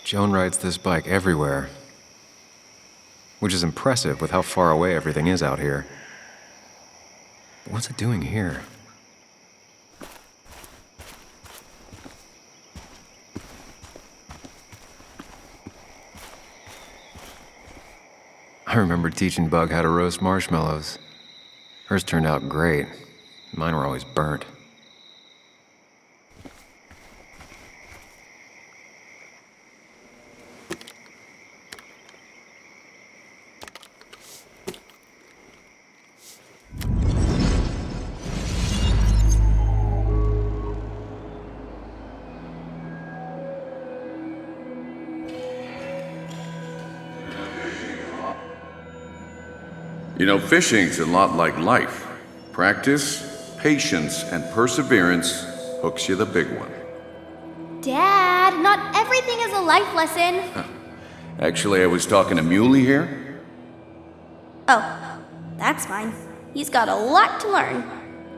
Joan rides this bike everywhere. Which is impressive with how far away everything is out here. But what's it doing here? I remember teaching Bug how to roast marshmallows. Hers turned out great. Mine were always burnt. You know, fishing's a lot like life. Practice, patience, and perseverance hooks you the big one. Dad, not everything is a life lesson. Actually, I was talking to Muley here. Oh, that's fine. He's got a lot to learn.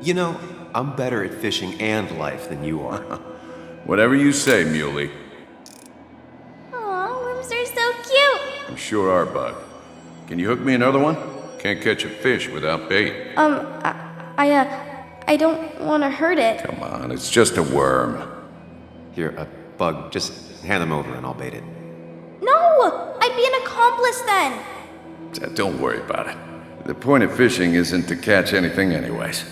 You know, I'm better at fishing and life than you are. Whatever you say, Muley. Aw, worms are so cute. You sure are, Bug. Can you hook me another one? Can't catch a fish without bait. I don't want to hurt it. Come on, it's just a worm. Here, Bug, just hand them over and I'll bait it. No! I'd be an accomplice then. Don't worry about it. The point of fishing isn't to catch anything anyways.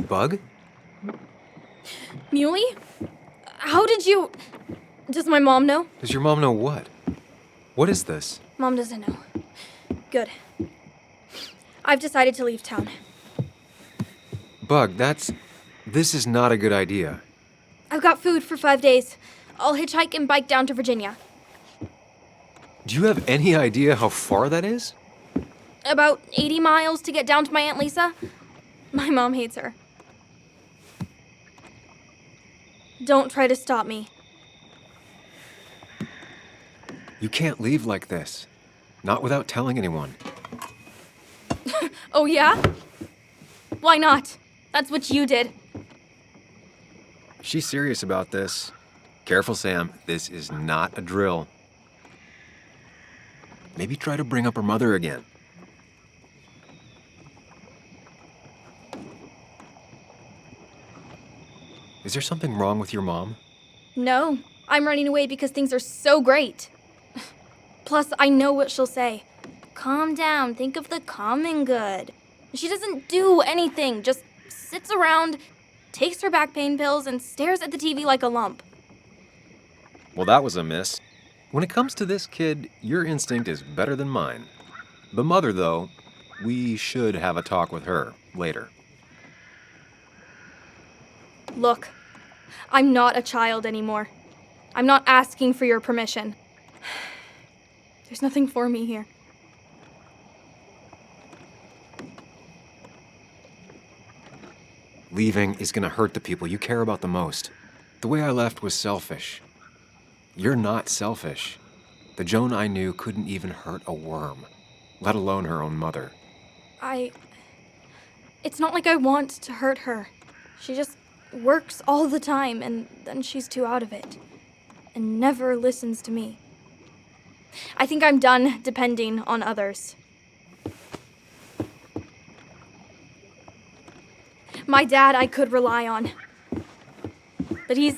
Bug? Muley? How did you... Does my mom know? Does your mom know what? What is this? Mom doesn't know. Good. I've decided to leave town. Bug, this is not a good idea. I've got food for 5 days. I'll hitchhike and bike down to Virginia. Do you have any idea how far that is? About 80 miles to get down to my Aunt Lisa. My mom hates her. Don't try to stop me. You can't leave like this. Not without telling anyone. Oh, yeah? Why not? That's what you did. She's serious about this. Careful, Sam. This is not a drill. Maybe try to bring up her mother again. Is there something wrong with your mom? No, I'm running away because things are so great. Plus, I know what she'll say. Calm down, think of the common good. She doesn't do anything, just sits around, takes her back pain pills, and stares at the TV like a lump. Well, that was a miss. When it comes to this kid, your instinct is better than mine. The mother, though, we should have a talk with her later. Look, I'm not a child anymore. I'm not asking for your permission. There's nothing for me here. Leaving is gonna hurt the people you care about the most. The way I left was selfish. You're not selfish. The Joan I knew couldn't even hurt a worm, let alone her own mother. It's not like I want to hurt her. She just works all the time, and then she's too out of it. And never listens to me. I think I'm done depending on others. My dad I could rely on. But he's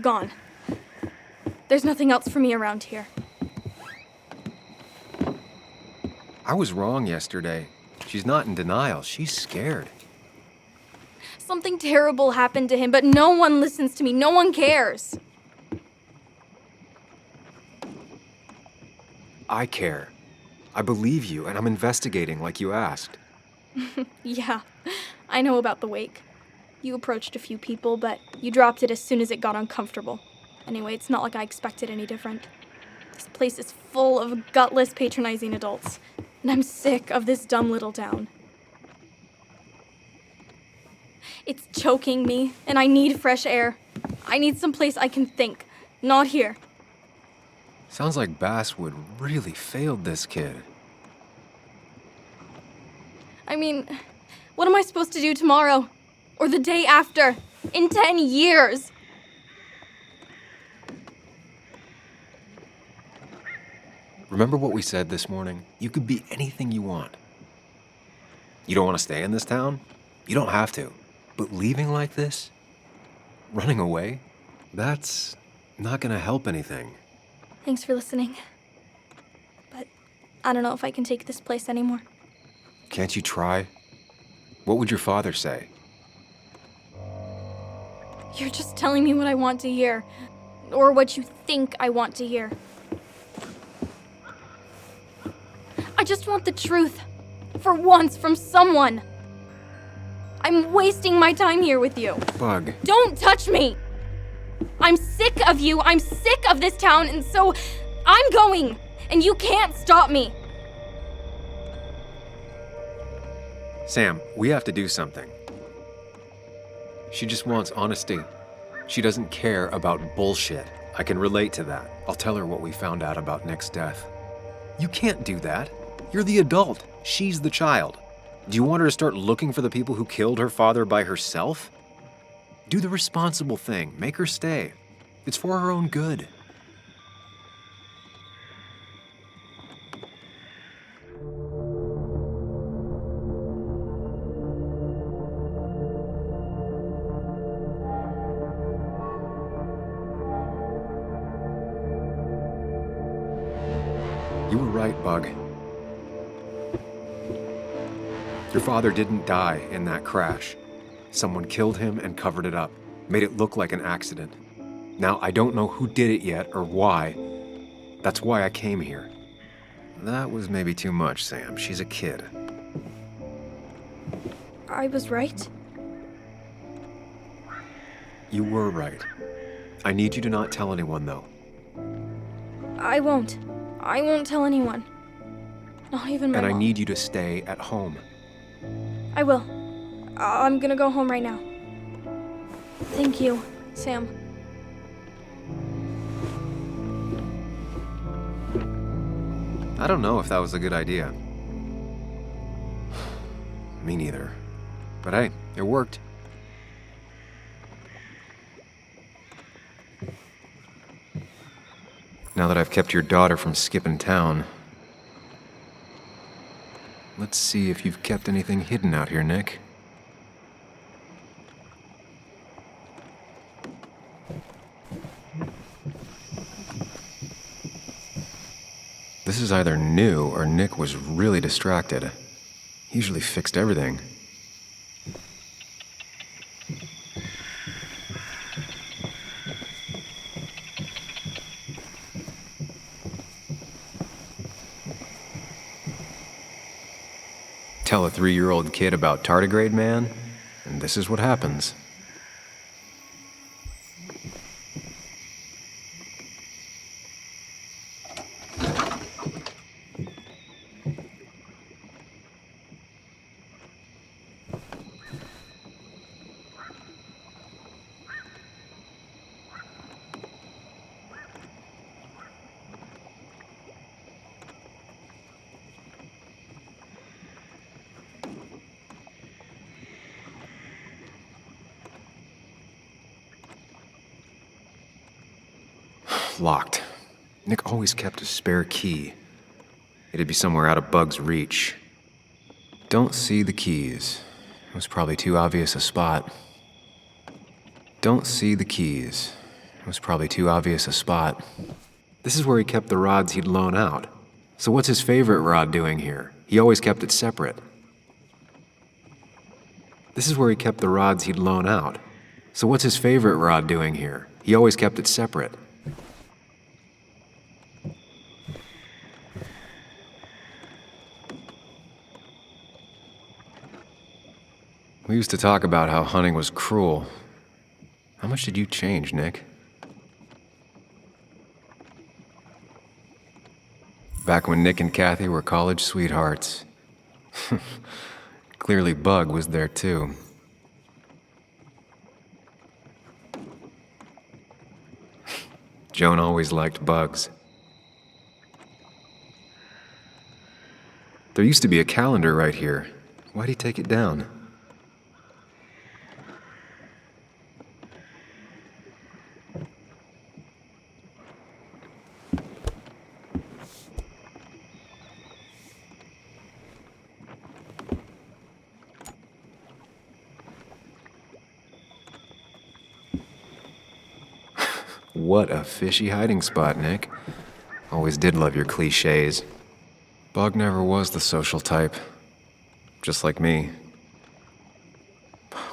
gone. There's nothing else for me around here. I was wrong yesterday. She's not in denial. She's scared. Something terrible happened to him, but no one listens to me. No one cares. I care. I believe you, and I'm investigating like you asked. Yeah, I know about the wake. You approached a few people, but you dropped it as soon as it got uncomfortable. Anyway, it's not like I expected any different. This place is full of gutless, patronizing adults, and I'm sick of this dumb little town. It's choking me, and I need fresh air. I need someplace I can think, not here. Sounds like Basswood really failed this kid. I mean, what am I supposed to do tomorrow? Or the day after? In 10 years? Remember what we said this morning? You could be anything you want. You don't want to stay in this town? You don't have to. But leaving like this? Running away? That's not gonna help anything. Thanks for listening. But I don't know if I can take this place anymore. Can't you try? What would your father say? You're just telling me what I want to hear. Or what you think I want to hear. I just want the truth. For once, from someone. I'm wasting my time here with you. Bug. Don't touch me! I'm sick of you, I'm sick of this town, and so I'm going, and you can't stop me. Sam, we have to do something. She just wants honesty. She doesn't care about bullshit. I can relate to that. I'll tell her what we found out about Nick's death. You can't do that. You're the adult. She's the child. Do you want her to start looking for the people who killed her father by herself? Do the responsible thing. Make her stay. It's for her own good. You were right, Bug. Your father didn't die in that crash. Someone killed him and covered it up, made it look like an accident. Now, I don't know who did it yet or why. That's why I came here. That was maybe too much, Sam. She's a kid. I was right? You were right. I need you to not tell anyone, though. I won't. I won't tell anyone. Not even my And I mom. need you to stay at home. I will. I'm gonna go home right now. Thank you, Sam. I don't know if that was a good idea. Me neither. But hey, it worked. Now that I've kept your daughter from skipping town, let's see if you've kept anything hidden out here, Nick. This is either new or Nick was really distracted. He usually fixed everything. Tell a 3-year-old kid about tardigrade man, and this is what happens. Locked. Nick always kept a spare key. It'd be somewhere out of Bug's reach. Don't see the keys. It was probably too obvious a spot. Don't see the keys. It was probably too obvious a spot. This is where he kept the rods he'd loan out. So what's his favorite rod doing here? He always kept it separate. This is where he kept the rods he'd loan out. So what's his favorite rod doing here? He always kept it separate. We used to talk about how hunting was cruel. How much did you change, Nick? Back when Nick and Kathy were college sweethearts. Clearly Bug was there too. Joan always liked bugs. There used to be a calendar right here. Why'd he take it down? What a fishy hiding spot, Nick. Always did love your cliches. Bug never was the social type. Just like me.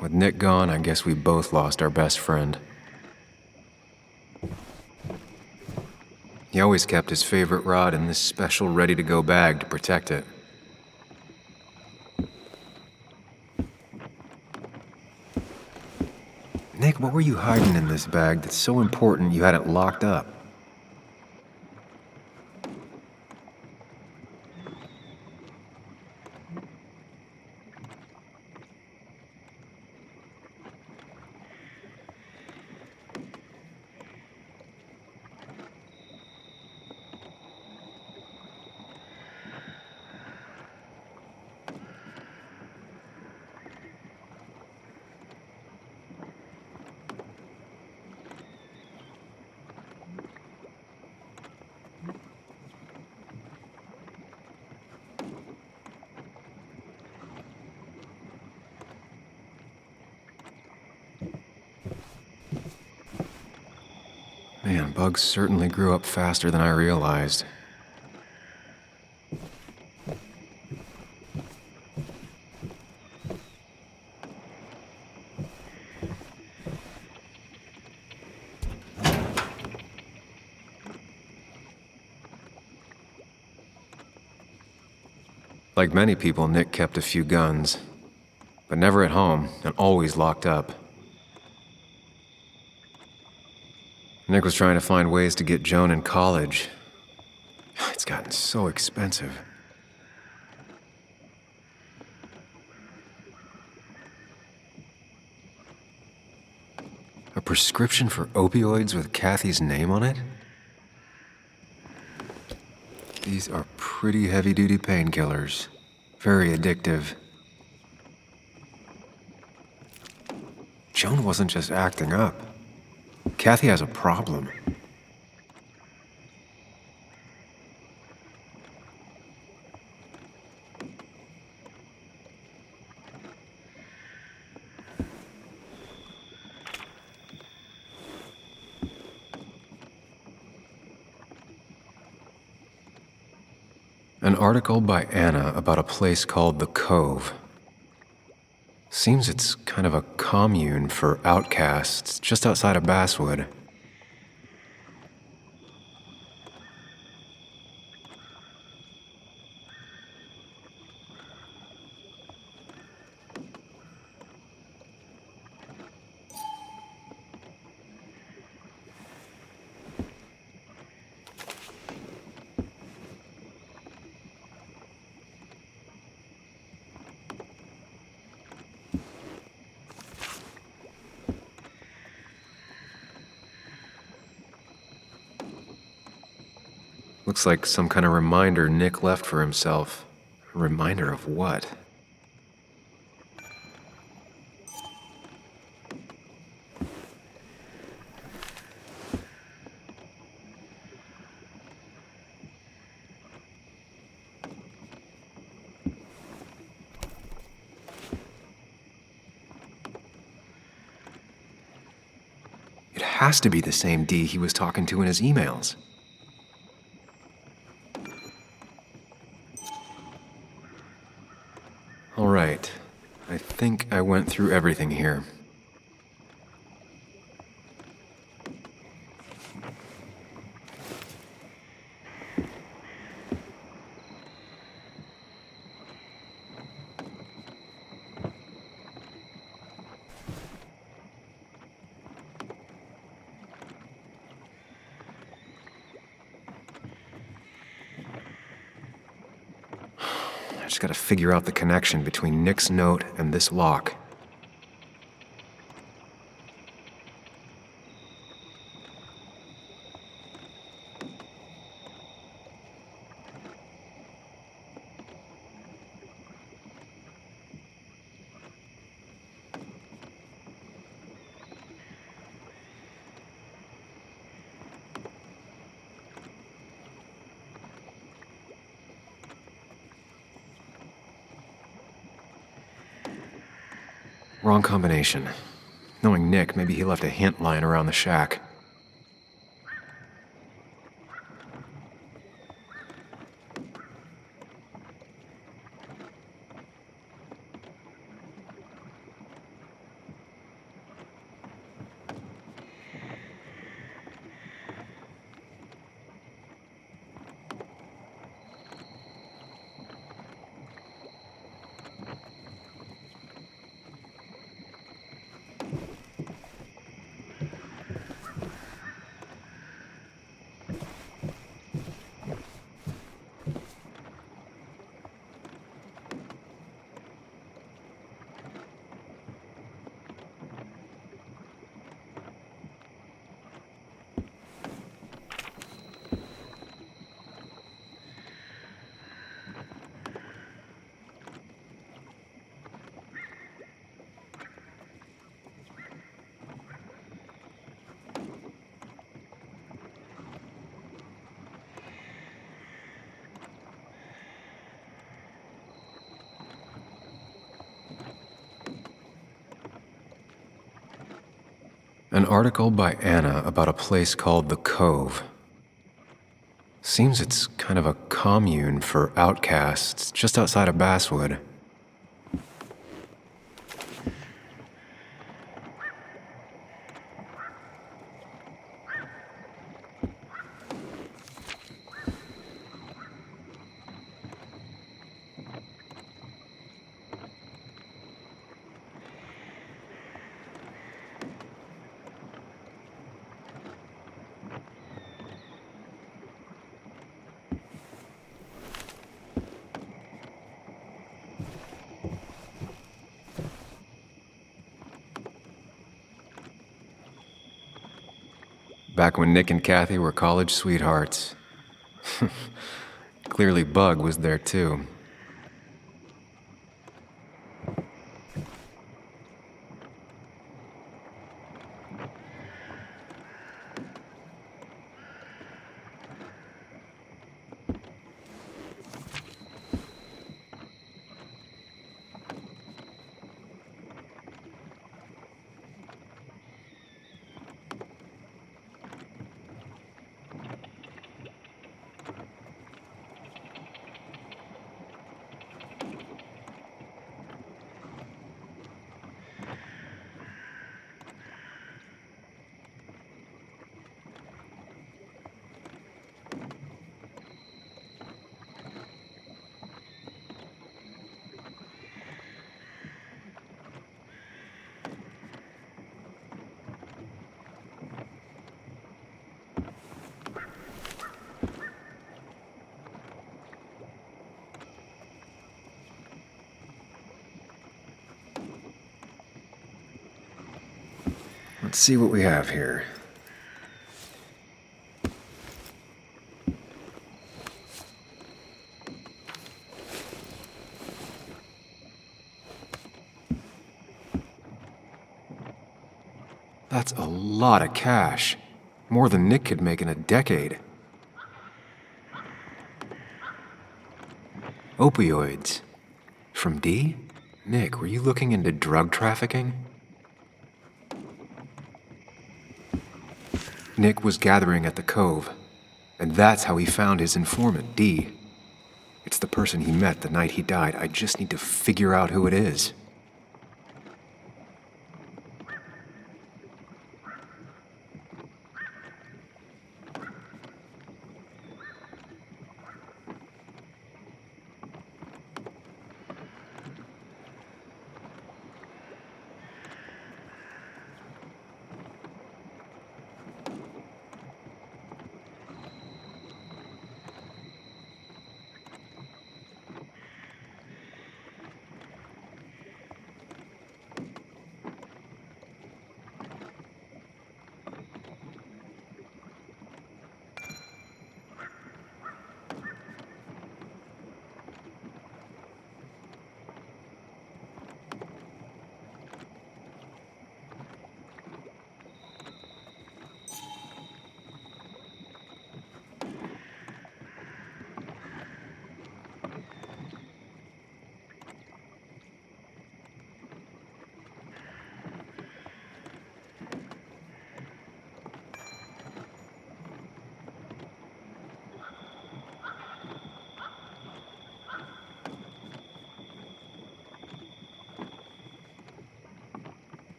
With Nick gone, I guess we both lost our best friend. He always kept his favorite rod in this special ready-to-go bag to protect it. Nick, what were you hiding in this bag that's so important you had it locked up? Man, Bugs certainly grew up faster than I realized. Like many people, Nick kept a few guns, but never at home and always locked up. Nick was trying to find ways to get Joan in college. It's gotten so expensive. A prescription for opioids with Kathy's name on it? These are pretty heavy-duty painkillers. Very addictive. Joan wasn't just acting up. Kathy has a problem. An article by Anna about a place called The Cove. Seems it's kind of a commune for outcasts just outside of Basswood. Looks like some kind of reminder Nick left for himself. A reminder of what? It has to be the same D he was talking to in his emails. All right, I think I went through everything here. just gotta figure out the connection between Nick's note and this lock. Wrong combination. Knowing Nick, maybe he left a hint lying around the shack. An article by Anna about a place called The Cove. Seems it's kind of a commune for outcasts just outside of Basswood. Back when Nick and Kathy were college sweethearts. Clearly Bug was there too. Let's see what we have here. That's a lot of cash. More than Nick could make in a decade. Opioids. From D? Nick, were you looking into drug trafficking? Nick was gathering at the Cove, and that's how he found his informant, D. It's the person he met the night he died. I just need to figure out who it is.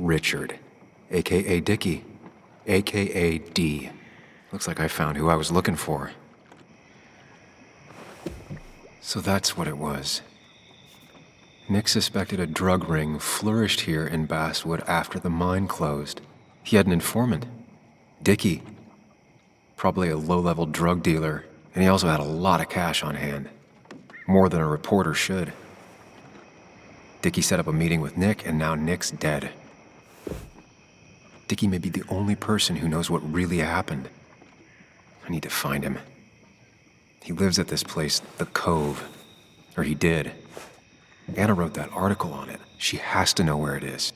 Richard, aka Dickie, aka D. Looks like I found who I was looking for. So that's what it was. Nick suspected a drug ring flourished here in Basswood after the mine closed. He had an informant, Dickie. Probably a low-level drug dealer, and he also had a lot of cash on hand. More than a reporter should. Dickie set up a meeting with Nick, and now Nick's dead. Dickie may be the only person who knows what really happened. I need to find him. He lives at this place, The Cove. Or he did. Anna wrote that article on it. She has to know where it is.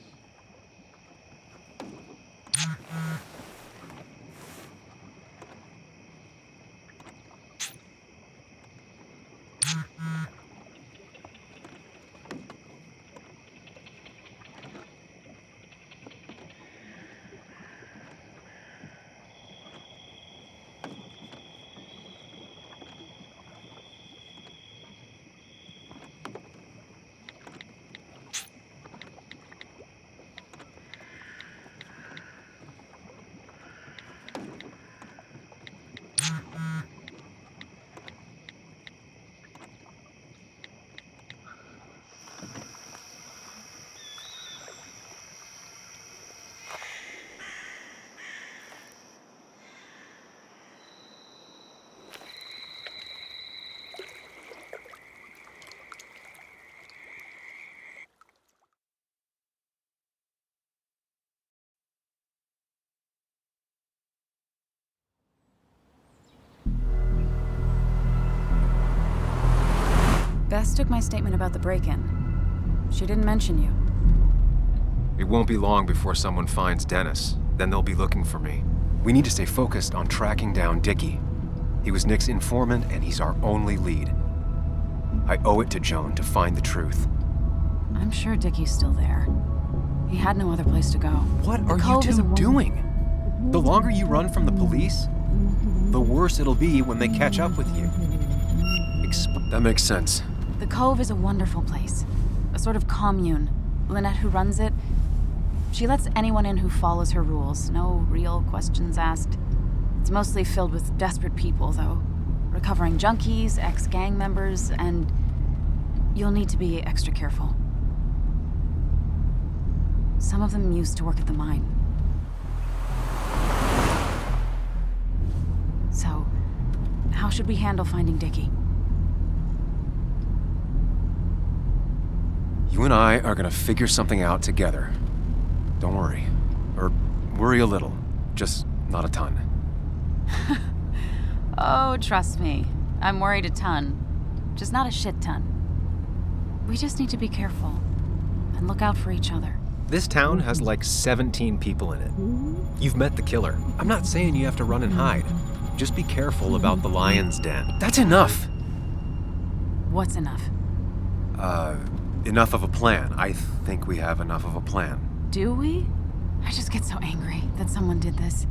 Bess took my statement about the break-in. She didn't mention you. It won't be long before someone finds Dennis. Then they'll be looking for me. We need to stay focused on tracking down Dickie. He was Nick's informant, and he's our only lead. I owe it to Joan to find the truth. I'm sure Dickie's still there. He had no other place to go. What are you two doing? The longer you run from the police, the worse it'll be when they catch up with you. That makes sense. The Cove is a wonderful place. A sort of commune. Lynette, who runs it, she lets anyone in who follows her rules. No real questions asked. It's mostly filled with desperate people, though. Recovering junkies, ex-gang members, and you'll need to be extra careful. Some of them used to work at the mine. So, how should we handle finding Dickie? You and I are gonna figure something out together. Don't worry. Or worry a little. Just not a ton. Oh, trust me. I'm worried a ton. Just not a shit ton. We just need to be careful. And look out for each other. This town has like 17 people in it. You've met the killer. I'm not saying you have to run and hide. Just be careful about the lion's den. That's enough! What's enough? Enough of a plan. I think we have enough of a plan. Do we? I just get so angry that someone did this.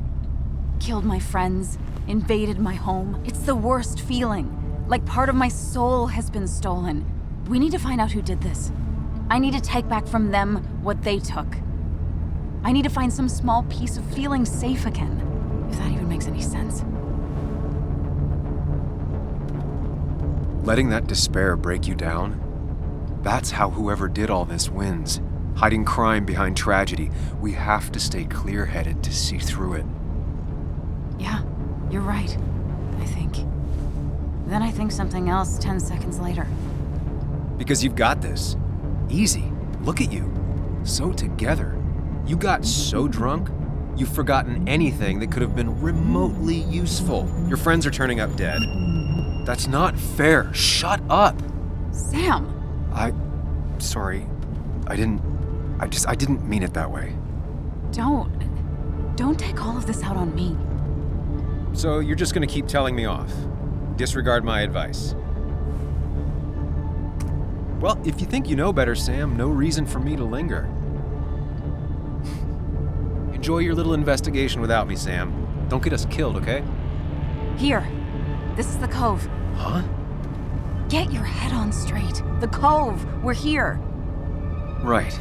Killed my friends, invaded my home. It's the worst feeling. Like part of my soul has been stolen. We need to find out who did this. I need to take back from them what they took. I need to find some small piece of feeling safe again, if that even makes any sense. Letting that despair break you down? That's how whoever did all this wins. Hiding crime behind tragedy. We have to stay clear-headed to see through it. Yeah, you're right, I think. Then I think something else 10 seconds later. Because you've got this. Easy. Look at you. So together. You got so drunk, you've forgotten anything that could have been remotely useful. Your friends are turning up dead. That's not fair. Shut up! Sam! Sorry. I didn't mean it that way. Don't take all of this out on me. So you're just gonna keep telling me off? Disregard my advice? Well, if you think you know better, Sam, no reason for me to linger. Enjoy your little investigation without me, Sam. Don't get us killed, okay? Here. This is the Cove. Huh? Get your head on straight. The Cove. We're here. Right.